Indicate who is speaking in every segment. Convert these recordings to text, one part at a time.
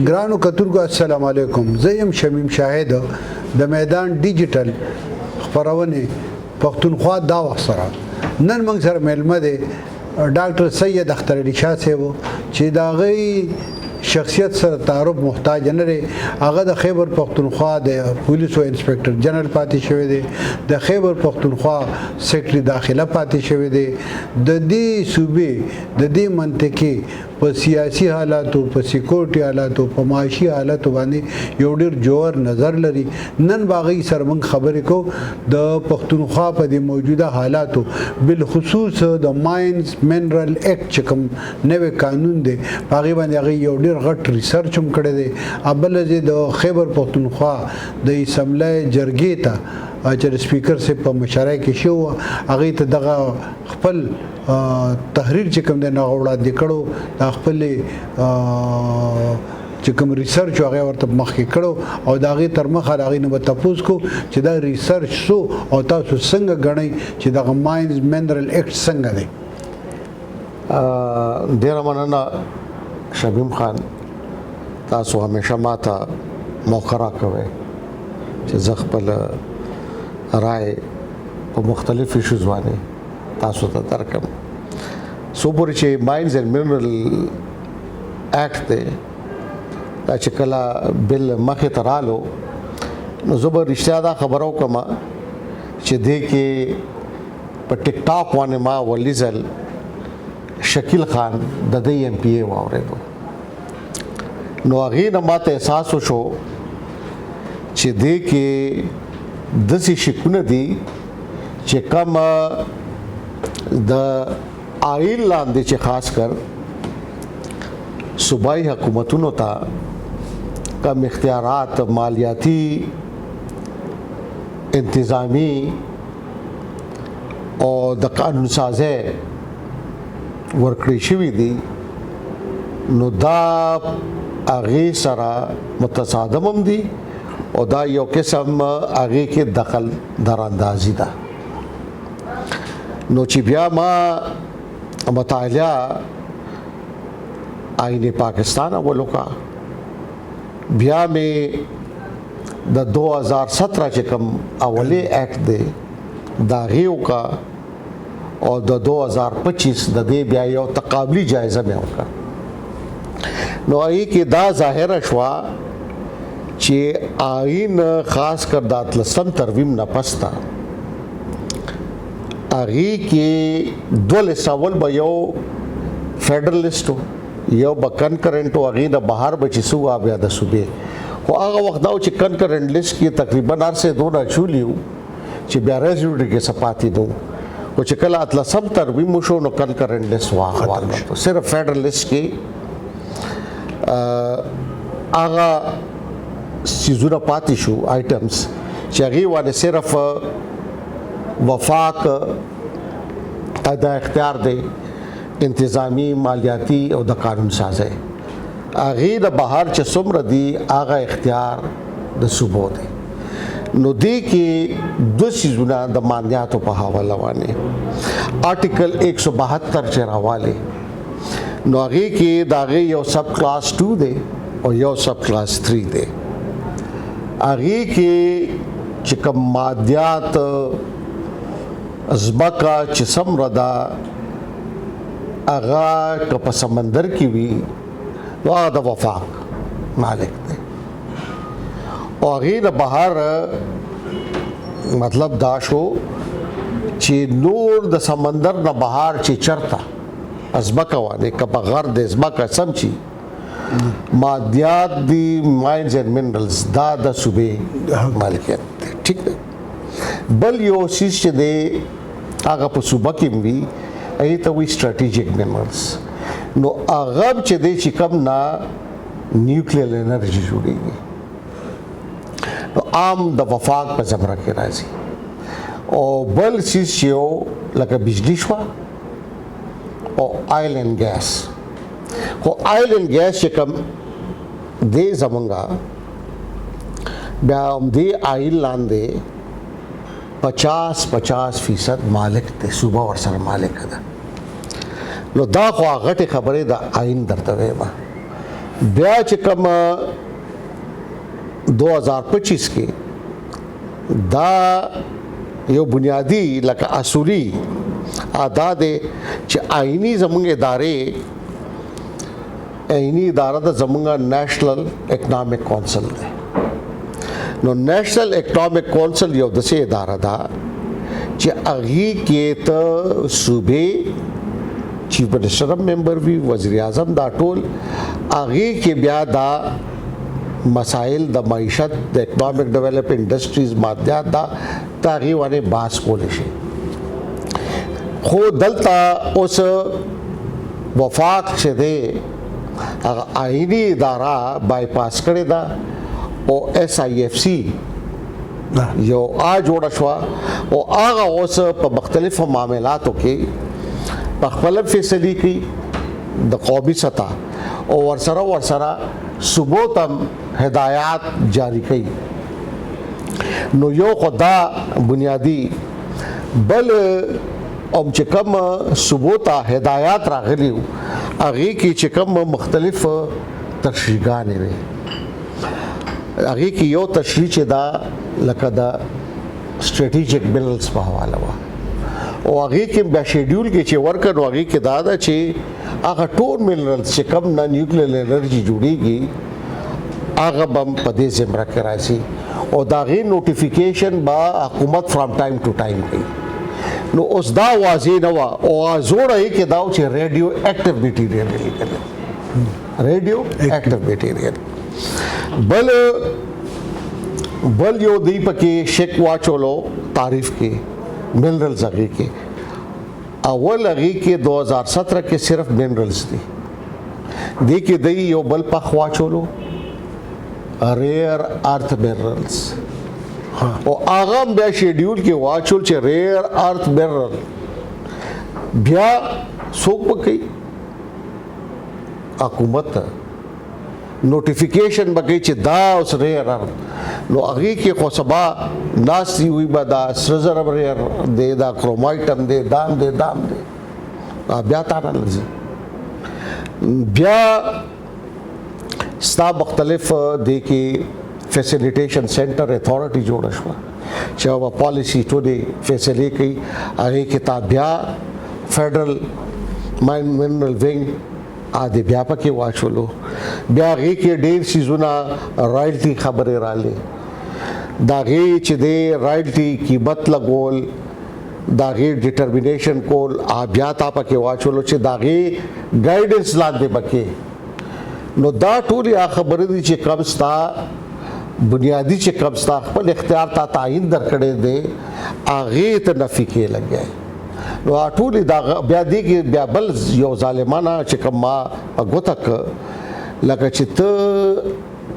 Speaker 1: ګرانو کتونکو السلام علیکم. زه یم شمیم شاهد د میدان ډیجیټل خپرونې پختونخوا دا وخت سره. نن موږ سره میلمه دی ډاکټر سید اختر صاحب چې د هغې شخصیت سره تعارف محتاج نه دی. هغه د خیبر پختونخوا د پولیسو انسپکټر جنرال پاتې شوی دی، د خیبر پختونخوا سیکورټي داخله پاتې شوی دی. د دې صوبې د دې منطقې په سیاسی حالاتو، په سیکورټي حالاتو، په معاشي حالاتو باندې یو ډېر جوړ نظر لري. نن باغی سره موږ خبرې کوو د پختونخوا په دې موجوده حالاتو، بالخصوص د ماینز منرل اکټ چې کوم نوی قانون دی په هغې باندې هغې یو ډېر غټ ریسرچ هم کړی دی. بله چې د خیبر پختونخوا د اسمبلی جرګې ته چې سپیکر صاحب په مشرۍ کې شو، هغې ته دغه خپل تحریر چې کوم دی نه وړاندې کړو، دا خپلې چې کوم ریسرچ هغه ورته مخکې کړو او د هغې تر مخه د هغې نه به تپوس کو چې دا ریسرچ څو او تاسو څنګه ګڼئ چې دغه ماینز منرل اکټ څنګه دی.
Speaker 2: ډېره مننه شمیم خان، تاسو همیشه ماته موقع راکوئ چې زه خپل رائے په مختلف ایشوز باندې تاسو ته درکړم. څو پورې چې ماینز اینډ منرل اکټ دی دا چې کله بل مخې ته رالو نو زه به رښتیا دا خبره وکړم چې دې کې په ټیک ټاک باندې ما اولی ځل شکیل خان د دې ایم پی ای واورېدو، نو هغې نه ماته احساس وشو چې دې کې داسې شکونه دي چې کوم د آئین لاندې چې خاص کر صوبائی حکومتونو ته کم اختیارات مالیاتی انتظامی او د قانون سازی ورکړی شوي دي، نو دا هغې سره متصادم هم دي او دا یو قسم هغې کې دخل دراندازي ده. نو چې بیا ما مطالعه آئین پاکستان اول وکړه، بیا مې د 2017 چې کوم اولی ایکټ دی د هغې وکړه او د 2025 د دې بیا یو تقابلي جایزه مې وکړه. نو هغې کې دا ظاهره شوه چې آئین خاص کر د 18 ترمیم نه پسته هغې کې دوه لسټ، اول به یو فیډرلسټ و، یو به کنکرنټ و، هغې نه بهر به چې څه وه بیا د صوبې. خو هغه وخت دا و چې کنکرنټ لسټ کې تقریبا هر څه دونه اچولي وو چې بیا ریزولوټ کې څه پاتې نه وو. خو چې کله 18 ترمیم وشو نو کنکرنټ لسټ واخلو، صرف فیډرلسټ کې هغه سیزونه پاتې شو آیټمز چې هغې باندې صرف وفاق دا اختیار دی انتظامی، مالیاتی او د قانون سازی. هغې د بهر چې څومره دي هغه اختیار د صوبو دی. نو دې کې دوه سیزونه د مالیاتو په حواله باندې آرټیکل 172 چې راوالی، نو هغې کې د هغې یو سب کلاس 2 دی او یو سب کلاس 3 دی. هغې کې چې کوم مادیات ځمکه چې څومره ده هغه که په سمندر کې وي نو هغه د وفاق مالک دی او هغې نه بهر مطلب دا شو چې نور د سمندر نه بهر چې چرته ځمکه باندې که په غر د ځمکه سم شي مادیات دی ماینز اینڈ منرلز دا د صوبې مالکیت دی. ٹھیک دی. بل یو چیز چې دی هغه په صوبه کې هم وي، هغې ته وایي سټراټیجیک منرلز. نو هغه چې دی چې کوم نه نیوکلیر انرژي جوړېږي، نو عام د وفاق په زمره کې راځي. او بل چیز چې یو لکه بجلی شوه او آیل اینډ ګیس. خو آیل اینډ ګیس چې کوم دی زمونږه بیا همدې آیل لاندې 50% مالک دی، صوبه ورسره مالک ده. نو دا خو غټې خبرې د آئین درته وایم بیا چې کوم 2025 کې دا یو بنیادی لکه اصولي ادا دی چې آئینی زموږ اداره د زموږ نیشنل اکنامک کونسل دی. نو نیشنل اکنامک کونسل یو داسې اداره ده چې هغې کې ته صوبې چیف منسٹر ممبر وي، وزیر اعظم، دا ټول هغې کې بیا دا مسائل د معیشت د اکنامک ډیولپ انډسټریز مادیات دا هغې باندې بحث کولی شي. خو دلته اوس وفاق چې دی هغه آئینی اداره بایپاس کړې ده او SIFC یو جوړه شوه او هغه اوس په مختلفو معاملاتو کې په خپل فیصلې کوي د قومي سطح او ورسره صوبو ته هدایات جاری کوي. نو یو خدا بنیادی بل او چې کوم صوبو ته هدایات راغلي هغې کې چې کوم مختلف تشریحګانې وي هغې کې یو تشریح چې دا لکه د سټریټیجک منرلز په حواله وه او هغې کې بیا شیډیول کې چې ورکړ نو هغې کې دا ده چې هغه ټول منرلز چې کوم نه نیوکلیر انرژي جوړېږي هغه به په دې زمره کې راځي او د هغې نوټیفیکیشن به حکومت فرام ټایم ټو ټایم کوي. نو اوس دا واضح نه وه او زوړه یې کې دا و چې ریډیو ایکټیو میټیریل یې لیکلی، ریډیو ایکټیو میټیریل. بل یو دی پکې شک واچولو تعریف کې منرلز هغې کې اول هغې کې 2017 کې صرف منرلز دي، دې کې دی یو بل پخ واچولو ریئر ارتھ منرلز او هغه بیا شیډیول کې واچول چې ریئر ارتھ منرل بیا څوک پکې حکومت نوټیفیکیشن بګی چې دا اوس ریئر ارتھ نو هغې کې خو سبا ناستې وي به دا سره زر ریئر دی، دا کرومایټم دی، دام دی بیا تا نه لځي. بیا ستا مختلف دی کې فیسیلیټیشن سینټر اتھارټي جوړه شوه چې هغه پالیسي ټولې فیصلې کوي. هغې کې تا بیا فیډرل منرل ونګ بیا پکې واچولو. بیا هغې کې ډېر څیزونه رایلټي خبرې رالې، د هغې چې دی رایلټي قیمت لګول، د هغې ډیټرمینیشن کول بیا تا پکې واچولو چې د هغې ګایډنس لاندې پکې. نو دا ټولې خبرې دي چې کم ستا بنیادی چې کم ستا خپل اختیار تا تعین درکړی دی هغې ته نفي کې لګیا. نو ټولې دا بیا دی کې بیا بل یو ظالمانه چې کوم ما ګوته که لکه چې ته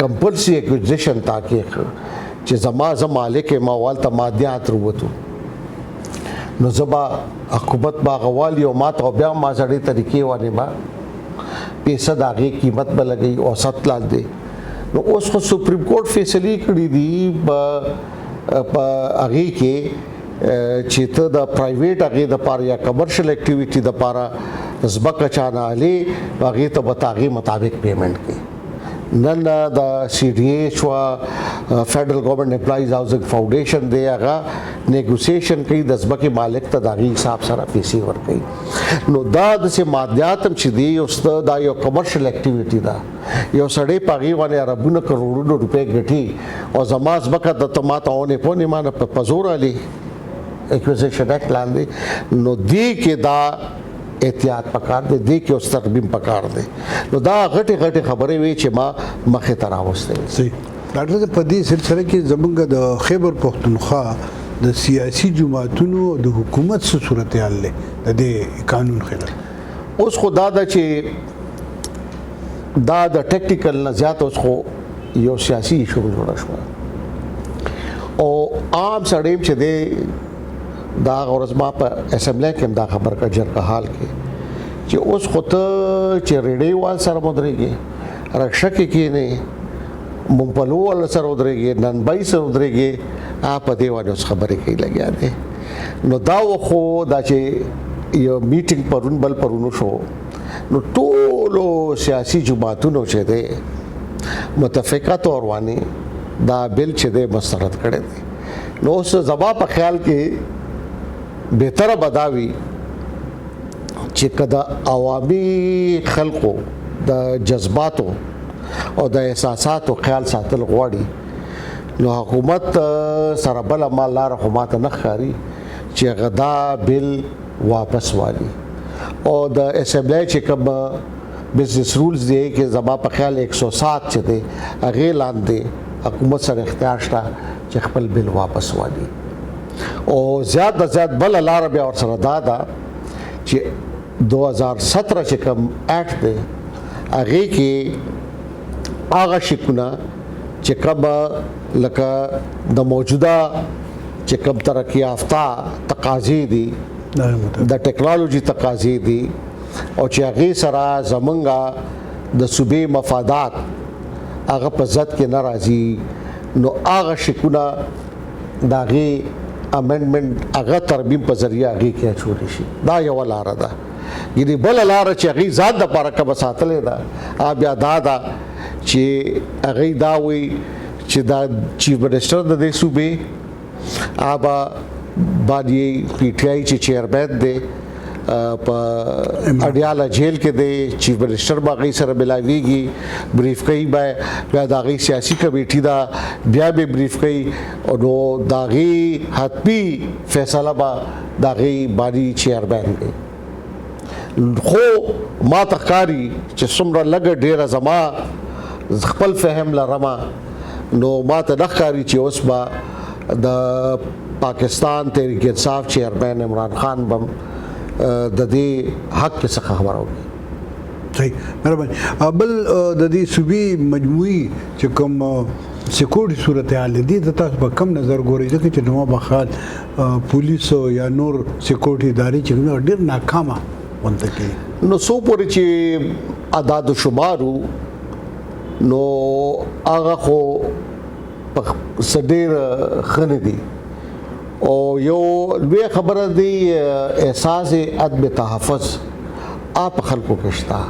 Speaker 2: کمپلسري اکوزیشن تا کې چې زه مالک یم او هلته مادیات وروتو نو زه به حکومت به هغه والي او ما ته بیا ما سړې طریقې باندې به پیسه د هغې قیمت به لګوي اوسط لال دی. نو اوس خو سپریم کورټ فیصلې کړي دي په هغې کې چې ته د پرایویټ هغې دپاره یا کمرشل اکټیویټي دپاره ځمکه چانه هلې هغې ته به ته هغې مطابق پیمنټ کوي. نن د CDA شوه فیډرل گورنمنٹ امپلایز هاؤسنګ فاؤنډیشن دی هغه نیګوسیشن کوي د ځمکې مالک ته د هغې حساب سره پیسې ورکوي. نو دا داسې مادیات هم چې دی اوس دا یو کمرشل اکټیویټي ده، یو سړی په هغې باندې اربونه کروڑونه روپۍ ګټي او زما ځمکه درته ما ته اونې پونې ما نه په زور هلې اکوزیشن ایکټ لاندې. نو دې کې دا احتیاط پکار دی، دې کې اوس ترمیم پکار دی. نو دا غټې خبرې وي چې ما مخې ته راوستې.
Speaker 1: صحیح ډاکټر صاحب، په دې سلسله کې زموږ د خیبر پختونخوا د سیاسي جماعتونو د حکومت څه صورتحال دی د دې قانون خلاف؟
Speaker 2: اوس خو دا ده چې دا د ټیکنیکل نه زیات اوس خو یو سیاسي ایشو جوړه شوه او عام سړی چې دی دا ورځ ما په اسمبلی کې دا خبر کا جرګه حال کې چې اوس خو ته چې ریډیو وال سره ودرېږي، رکشه کې کېنې، مونپلو وال سره ودرېږي، ننبای سره ودرېږي، په دې باندې اوس خبرې کوي لګیا دی. نو دا خو دا چې یو میټینګ پرون شو نو ټولو سیاسي جماعتونو چې دی متفقه تور باندې دا بل چې دی مسترد کړی دی. نو اوس زما په خیال کې بهتره بداوي چې کدا عوامي خلقو د جذباتو او د احساساتو خیال ساتل غواړي نو حکومت سره بل مال لار حکومت نه خاري چې غدا بل واپس والی او د اسمبلی چې کوم بزنس رولز دی کې زما په خیال 107 چې دی هغه لاندې حکومت سره اختیار شته چې خپل بل واپس والی او زیات نه زیات بل لار بیا ور سره دا چې 2017 چې کوم اکټ دی هغه کې هغه شکونه چې کوم لکه د موجوده چې کوم ترقی یافته تقاضې دي د ټیکنالوژي تقاضې دي او چې هغه سره زمونږه د صوبې مفادات هغه په ضد کې ناراضي نو هغه شکونه داغي امندمنت هغه ترمیم په ذریعہ هغه کې اچول شي. دا یو لار ده. یعنی بل لار چې هغه ذات د پاره کا بساتلې ده بیا دا چې هغه دا وي چې دا چیف منسٹر د دې صوبې آبا باندې پی ټی آی چې چیرمن دی په اډیاله جیل کې دی چیف منسٹر باغی سره ملاویږي بریف کوي بیا داغي سیاسي کمیټي دا بیا به بریف کوي او نو داغي حتمی فیصله با داغي باندې چیرمن کوي. خو ما تخکاری چې څومره لګ ډیره زما خپل فهم لرما نو ما ته نخکاری چې اوس با د پاکستان تحریک انصاف چیرمن عمران خان بم د دې حق څخه خبر او
Speaker 1: صحیح مهرباني بل د دې صوبې مجموعي چې کوم سیکورټي صورتحال دي د تاسو په کم نظر ګورئ ځکه چې نو بخال پولیس یا نور سیکورټي ادارې چې ډېر ناکامه ونده کې
Speaker 2: نو سو پورې چې اعداد و شمارو نو هغه خو صدر خنه دي او یو لوی خبره دی احساس عدم تحفظ آپ خلکو کشتا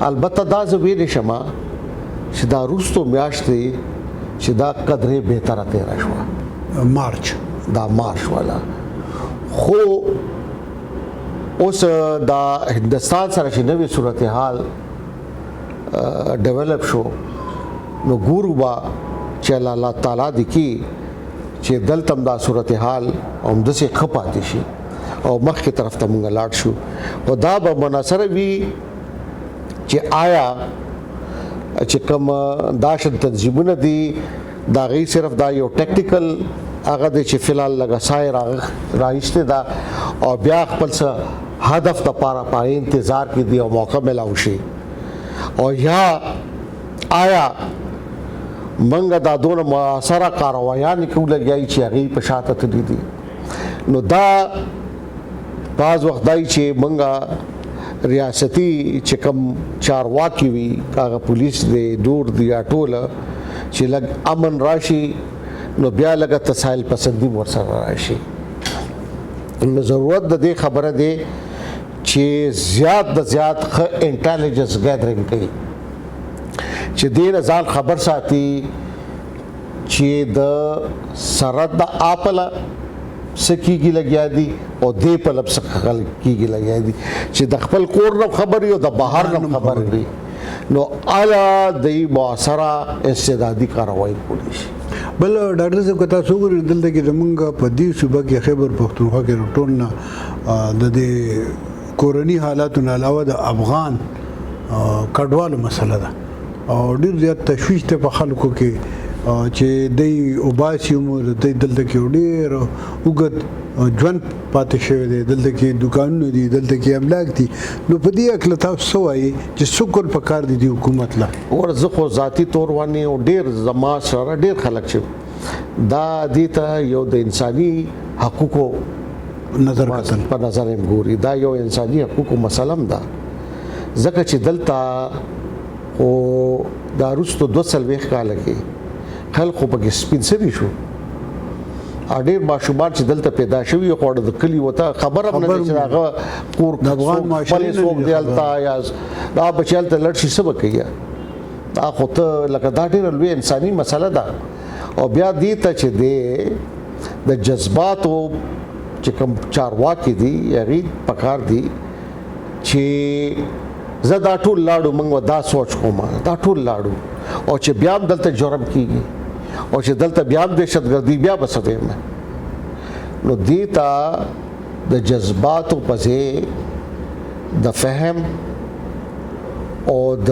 Speaker 2: البته دا زوی نشما چې دا روستو میاشتې چې دا قدرې بهتره تیر شو
Speaker 1: مارچ
Speaker 2: والا خو اوس دا هندستان سره چې نوې صورتحال ډیولپ شو نو ګورو با چې الله تعالی د کی چې دلته دا صورتحال هم د څه خپاتې شي او مخکې طرف ته مونږ لاړ شو او دا به مناصره وي چې آیا چې کوم داشت تنظیمونه دي دا غي صرف دا یو ټیکنیکل هغه د چې فلال لګا سای راځته دا او بیا خپل څه هدف ته پاره پای انتظار کې دی او موقع ملاوي شي او یا آیا منګه دا دونه معاصره کاروایان کوله لګیای چې هغه په شاته تدلی دي نو دا بعض وخت دای چې منګه ریاستي چې کوم چارواکي وي هغه پولیس دی دور دی ټوله چې لګ امن راشي نو بیا لګ تسهیل پسندي ورسره راشي. نو ضرورت د دې خبره دی چې زیات د زیات انټيليجنس ګیدرینګ کوي چې دې ځان خبر ساتي چې د سرحد د اپلا سکیږي لګیا دي او دې په لب څخه کیږي لګیا دي چې د خپل کور نو خبري او د بهر نو خبري نو اعلی د معاصره استعدادي کاروایی کولی شي.
Speaker 1: بل ډاکټر صاحب کته څوګر دلته کې زمونږ په دې صوبه کې خیبر پختونخوا کې ټول نه د دې کورنی حالاتو نه علاوه د افغان کډوالو مسله ده او ډیر زیات تشویش ته په خلکو کې چې دای اوباسي عمر دای دلته کې ډیر وګت ژوند پاتې شوی دی دلته کې دکانونه دي دلته کې املاک دي نو په دې اکل تاسو وایي چې څوک په کار دي حکومت لا
Speaker 2: ورزه خو ذاتی تور باندې او ډیر زما سره ډیر خلک چې دا دي ته یو د انساني حقوقو
Speaker 1: نظر کتل
Speaker 2: په نظر ګوري دا یو انساني حقوقو مسلم ده ځکه چې دلته او دا روستو 2 سال وخت کال کې خلکو په سپین سری شو ډېر ماشومان چې دلته پیدا شوي خو د کلي وته خبر هم نه دی چې هغه کور
Speaker 1: د افغان معاشرې نه
Speaker 2: څوک دی هلته یا دا بچی هلته لړ شي څه به کوي دا خو ته لکه دا ډېره لوی انساني مسله ده او بیا دې ته چې دی د جذباتو چې کوم چارواکي دي هغې پکار دي چې زه دا ټول لاړو موږ دا سوچ کوم دا ټول لاړو او چې بیا هم دلته جرم کېږي او چې دلته بیا هم دهشتګردي بیا به څه ویم نو دې ته د جذباتو په ځای د فهم او د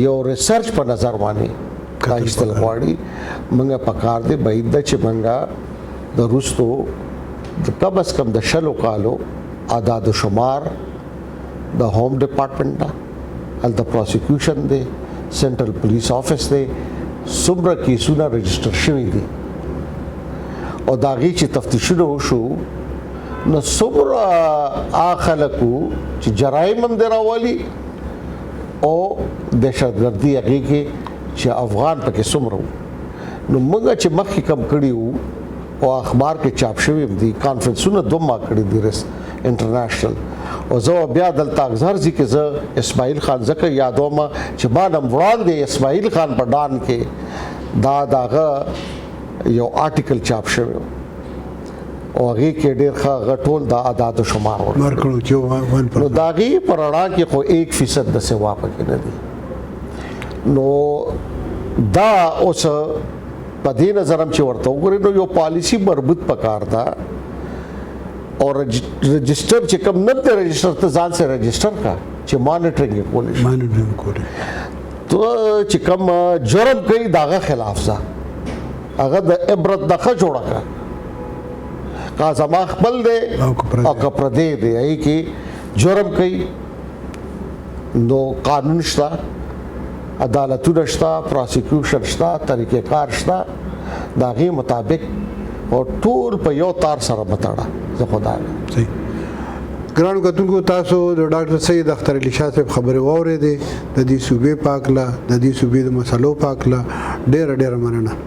Speaker 2: یو ریسرچ په نظر باندې دا ایستل غواړي موږ پکار دی باید ده چې موږ د وروستو د کم از کم د 20 کالو اعداد و شمار د ہوم ډپارټمنټ ده هلته پروسیکیوشن دی سینټرل پولیس آفس دی څومره کیسونه رجسټر شوي دي او د هغې چې تفتیشونه وشو نو څومره هغه خلک وو چې جرایم هم دی راولي او دهشتګردي هغې کې چې افغان پکې څومره وو نو موږ چې مخکې کم کړي وو او اخبار کې چاپ شوي هم دي کانفرنسونه دوه ما کړي دي انټرنیشنل او زه بیا دلته اکثر ځي کې زه اسماعیل خان ځکه یادوم چې ما نه وړاندې اسماعیل خان په ډان کې دا دغه یو آرټیکل چاپ شوی او هغې کې ډېر ښه ټول د اعداد و شمار ورکړي نو د هغې په رڼا کې خو 1% د سوا پکې نه دي نو دا اوس په دې نظر هم چې ورته وګورې نو یو پالیسي مربوط پکار ده او رجسٹر چې کوم نه دی رجسٹر ته ځان سره رجسٹر کا چې مانیټرینګ یې کولی شي
Speaker 1: مانیټرینګ کولی
Speaker 2: ته چې کوم جرم کوي داغه خلاف ځه هغه د عبرت دغه جوړه کا کا زما خپل دی او که پردی دی ای کې جرم کوي نو قانون شته عدالتونه شته پروسیکیوشن شته طریقې کار شته د هغې مطابق او ټول په یو تار سره متاړه زه خو دا
Speaker 1: صحیح ګرانو کتونکو تاسو د ډاکټر سید اختر علي شاه صاحب خبرې واورېدې د دې صوبې په هکله د دې صوبې د مسلو په هکله ډېره مننه